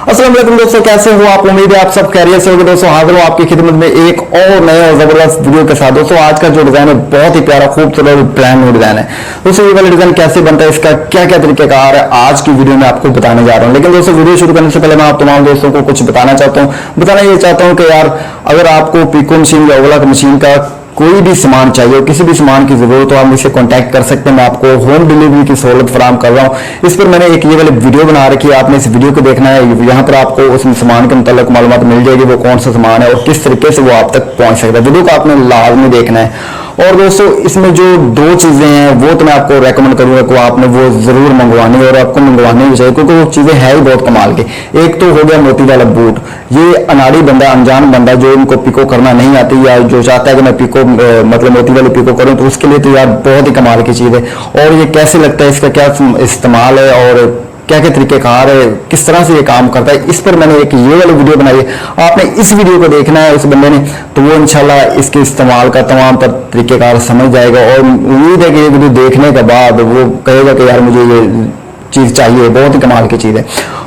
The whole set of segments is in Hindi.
अस्सलाम वालेकुम दोस्तों, कैसे हो आप? उम्मीद है आप सब खैरियत से होंगे। दोस्तों हाजिर हूं आपकी खिदमत में एक और नए और जबरदस्त वीडियो के साथ। दोस्तों आज का जो डिजाइन है बहुत ही प्यारा खूबसूरत ब्रांड न्यू डिजाइन है। दोस्तों ये वाला डिजाइन कैसे बनता है, इसका क्या क्या तरीकेकार है, आज की वीडियो में आपको बताने जा रहा हूं। लेकिन दोस्तों वीडियो शुरू करने से पहले मैं आप तमाम दोस्तों को कुछ बताना चाहता हूँ। बताना ये चाहता हूँ कि यार अगर आपको पिको मशीन या ओवरलॉक मशीन का कोई भी सामान चाहिए, किसी भी सामान की जरूरत हो, आप मुझसे कांटेक्ट कर सकते हैं। मैं आपको होम डिलीवरी की सहूलत फराहम कर रहा हूँ। इस पर मैंने एक ये वाली वीडियो बना रखी है, आपने इस वीडियो को देखना है। यहाँ पर आपको उस सामान के मुताल्लिक मालूमात मिल जाएगी, वो कौन सा सामान है और किस तरीके से वो आप तक पहुंच सकता है। वीडियो को आपने लाजमी देखना है। और दोस्तों इसमें जो दो चीजें हैं वो तो मैं आपको रेकमेंड करूंगा कि आपने वो जरूर मंगवानी है और आपको मंगवानी भी चाहिए, क्योंकि वो चीजें है ही बहुत कमाल की। एक तो हो गया मोती वाला बूट। ये अनाड़ी बंदा, अनजान बंदा जो इनको पिको करना नहीं आती या जो चाहता है कि मैं पिको मतलब मोती वाली पिको करूं, तो उसके लिए तो यार बहुत ही कमाल की चीज है। और ये कैसे लगता है, इसका क्या इस्तेमाल है और क्या क्या तरीकेकार है, किस तरह से ये काम करता है, इस पर मैंने एक ये वाली वीडियो बनाई है। आपने इस वीडियो को देखना है उस बंदे ने, तो वो इंशाल्लाह इसके इस्तेमाल का तमाम पर तरीकेकार समझ जाएगा। और उम्मीद है कि ये वीडियो देखने के बाद वो कहेगा कि यार मुझे ये चीज चाहिए, बहुत ही कमाल की चीज है।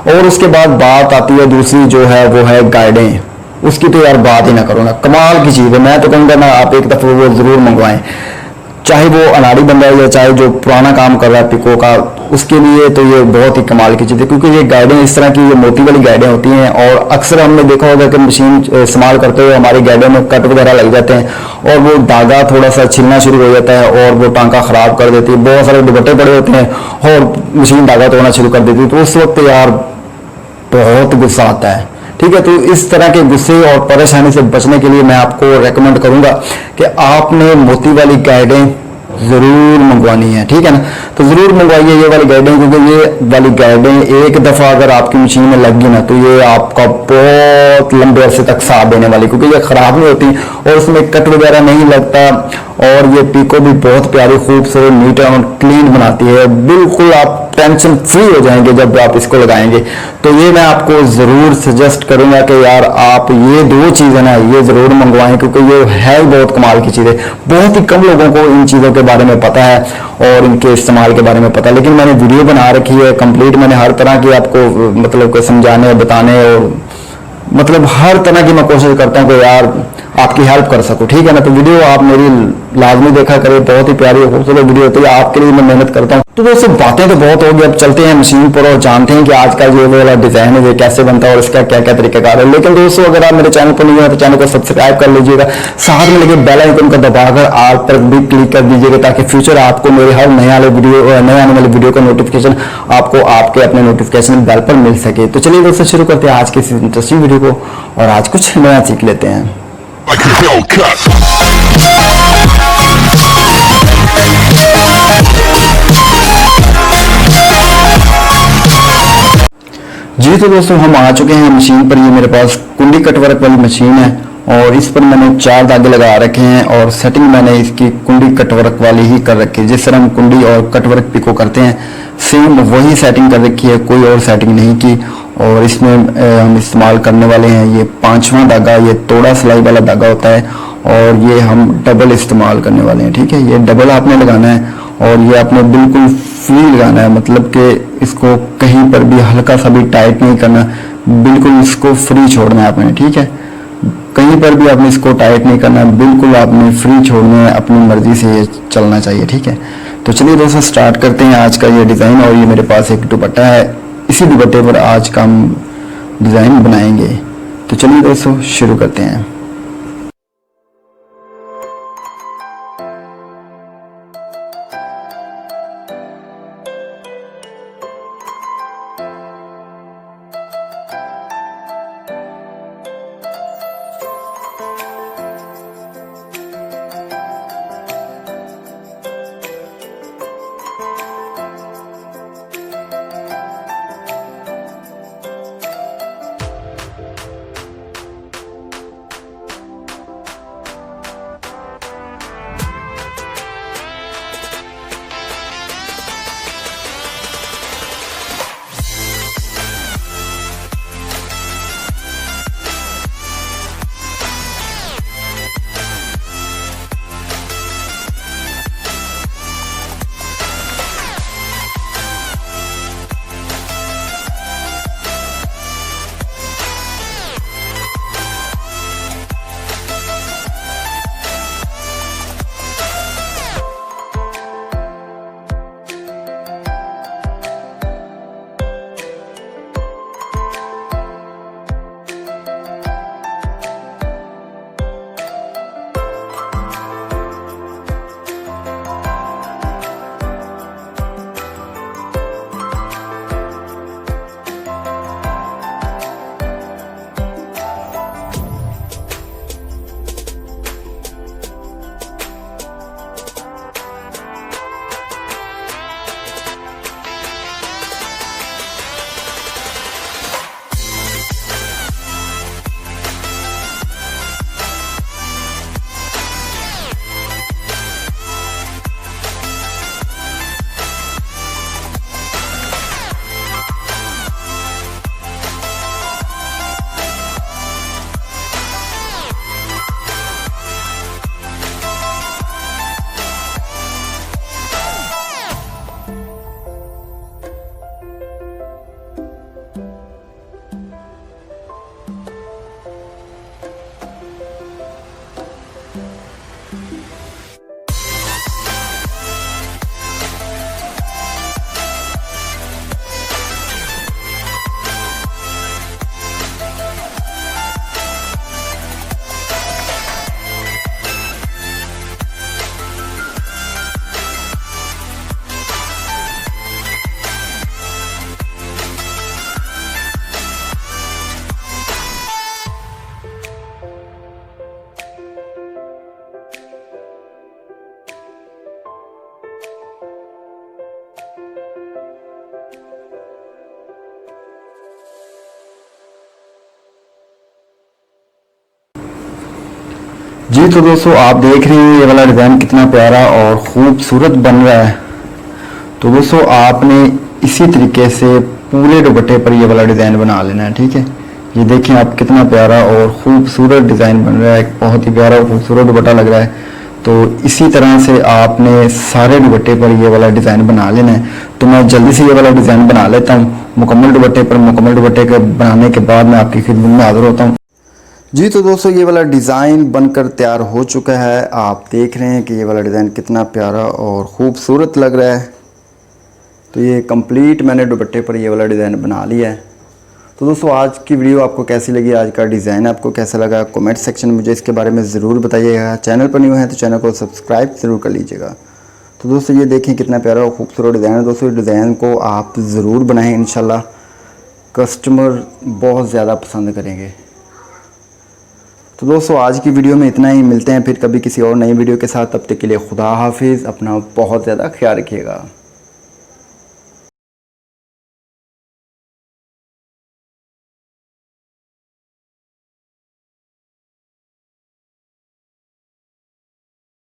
और उसके बाद बात आती है दूसरी जो है वो है गाइडें। उसकी तो यार बात ही ना करो ना, कमाल की चीज है। मैं तो कहूँगा ना आप एक दफा वो जरूर मंगवाएं, चाहे वो अनाड़ी बंदा है या चाहे जो पुराना काम कर रहा है पिको का, उसके लिए तो ये बहुत ही कमाल की चीज़ है। क्योंकि ये गाइडें इस तरह की, ये मोती वाली गाइडें होती हैं और अक्सर हमने देखा होगा कि मशीन इस्तेमाल करते हुए हमारी गाइडों में कट वगैरह लग जाते हैं और वो धागा थोड़ा सा छिलना शुरू हो जाता है और वो टांका खराब कर देती है। बहुत सारे दुपट्टे पड़े होते हैं और मशीन धागा तोड़ना शुरू कर देती है, तो उस वक्त यार बहुत गुस्सा आता है। ठीक है, तो इस तरह के गुस्से और परेशानी से बचने के लिए मैं आपको रेकमेंड करूंगा कि आपने मोती वाली गाइडें जरूर मंगवानी है। ठीक है ना, तो जरूर मंगवाइए ये वाली गाइडें, क्योंकि ये वाली गाइडें एक दफा अगर आपकी मशीन में लग गई ना तो ये आपका बहुत लंबे अरसे तक साथ देने वाली, क्योंकि ये खराब नहीं होती और उसमें कट वगैरह नहीं लगता। और ये पिको भी बहुत प्यारी खूबसूरत नीट और क्लीन बनाती है। बिल्कुल आप टेंशन फ्री हो जाएंगे जब आप इसको लगाएंगे। तो ये मैं आपको जरूर सजेस्ट करूंगा कि यार आप ये दो चीजें ना ये जरूर मंगवाएं, क्योंकि ये है बहुत कमाल की चीजें। बहुत ही कम लोगों को इन चीजों के बारे में पता है और इनके इस्तेमाल के बारे में पता है, लेकिन मैंने वीडियो बना रखी है कंप्लीट। मैंने हर तरह की आपको मतलब को समझाने बताने और मतलब हर तरह की मैं कोशिश करता हूँ कि यार आपकी हेल्प कर सकूं। ठीक है ना, तो वीडियो आप मेरी लाजमी देखा करें, बहुत ही प्यारी खूबसूरत वीडियो होती है, आपके लिए मैं मेहनत करता हूँ। तो दोस्तों बातें तो बहुत होगी, अब चलते हैं मशीन पर और जानते हैं कि आज का जो वाला डिजाइन है ये कैसे बनता है और इसका क्या क्या तरीकेकार है। लेकिन दोस्तों अगर आप मेरे चैनल पर नहीं है तो चैनल को सब्सक्राइब कर लीजिएगा, साथ में लगे बेल आइकन को दबाकर आल पर भी क्लिक कर दीजिएगा, ताकि फ्यूचर आपको मेरे हर नए आने वाले वीडियो का नोटिफिकेशन आपको आपके अपने नोटिफिकेशन बेल पर मिल सके। तो चलिए दोस्तों शुरू करते हैं आज की इस इंटरेस्टिंग वीडियो को और आज कुछ नया सीख लेते हैं। जी तो दोस्तों हम आ चुके हैं मशीन पर। ये मेरे पास कुंडी कटवर्क वाली मशीन है और इस पर मैंने 4 धागे लगा रखे हैं और सेटिंग मैंने इसकी कुंडी कटवर्क वाली ही कर रखी है। जिस तरह हम कुंडी और कटवर्क पिको करते हैं सेम वही सेटिंग कर रखी है, कोई और सेटिंग नहीं की। और इसमें हम इस्तेमाल करने वाले हैं ये 5वां धागा, ये तोड़ा सिलाई वाला धागा होता है और ये हम डबल इस्तेमाल करने वाले हैं। ठीक है, ये डबल आपने लगाना है और ये आपने बिल्कुल फ्री लगाना है, मतलब कि इसको कहीं पर भी हल्का सा भी टाइट नहीं करना, बिल्कुल इसको फ्री छोड़ना है आपने। ठीक है, कहीं पर भी आपने इसको टाइट नहीं करना, बिल्कुल आपने फ्री छोड़ना है, अपनी मर्जी से ये चलना चाहिए। ठीक है, तो चलिए दोस्तों स्टार्ट करते हैं आज का ये डिज़ाइन। और ये मेरे पास एक दुपट्टा है, इसी दुपट्टे पर आज का हम डिज़ाइन बनाएंगे। तो चलिए दोस्तों शुरू करते हैं। जी तो दोस्तों आप देख रहे हैं ये वाला डिज़ाइन कितना प्यारा और खूबसूरत बन रहा है। तो दोस्तों आपने इसी तरीके से पूरे दुपट्टे पर ये वाला डिज़ाइन बना लेना है, ठीक है। ये देखें आप कितना प्यारा और ख़ूबसूरत डिज़ाइन बन रहा है, बहुत ही प्यारा और खूबसूरत दुपट्टा लग रहा है। तो इसी तरह से आपने सारे दुपट्टे पर ये वाला डिज़ाइन बना लेना है। तो मैं जल्दी से ये वाला डिज़ाइन बना लेता हूँ मुकम्मल दुपट्टे पर। मुकम्मल दुपट्टे के बनाने के बाद मैं आपकी खिदमत में हाज़िर होता हूँ। जी तो दोस्तों ये वाला डिज़ाइन बनकर तैयार हो चुका है। आप देख रहे हैं कि ये वाला डिज़ाइन कितना प्यारा और ख़ूबसूरत लग रहा है। तो ये कंप्लीट मैंने दुपट्टे पर ये वाला डिज़ाइन बना लिया है। तो दोस्तों आज की वीडियो आपको कैसी लगी, आज का डिज़ाइन आपको कैसा लगा, कमेंट सेक्शन में मुझे इसके बारे में ज़रूर बताइएगा। चैनल पर न्यू है तो चैनल को सब्सक्राइब ज़रूर कर लीजिएगा। तो दोस्तों ये देखें कितना प्यारा और ख़ूबसूरत डिज़ाइन है। दोस्तों डिज़ाइन को आप ज़रूर बनाएं, इंशाल्लाह कस्टमर बहुत ज़्यादा पसंद करेंगे। तो दोस्तों आज की वीडियो में इतना ही, मिलते हैं फिर कभी किसी और नई वीडियो के साथ। तब तक के लिए खुदा हाफिज़, अपना बहुत ज़्यादा ख्याल रखिएगा।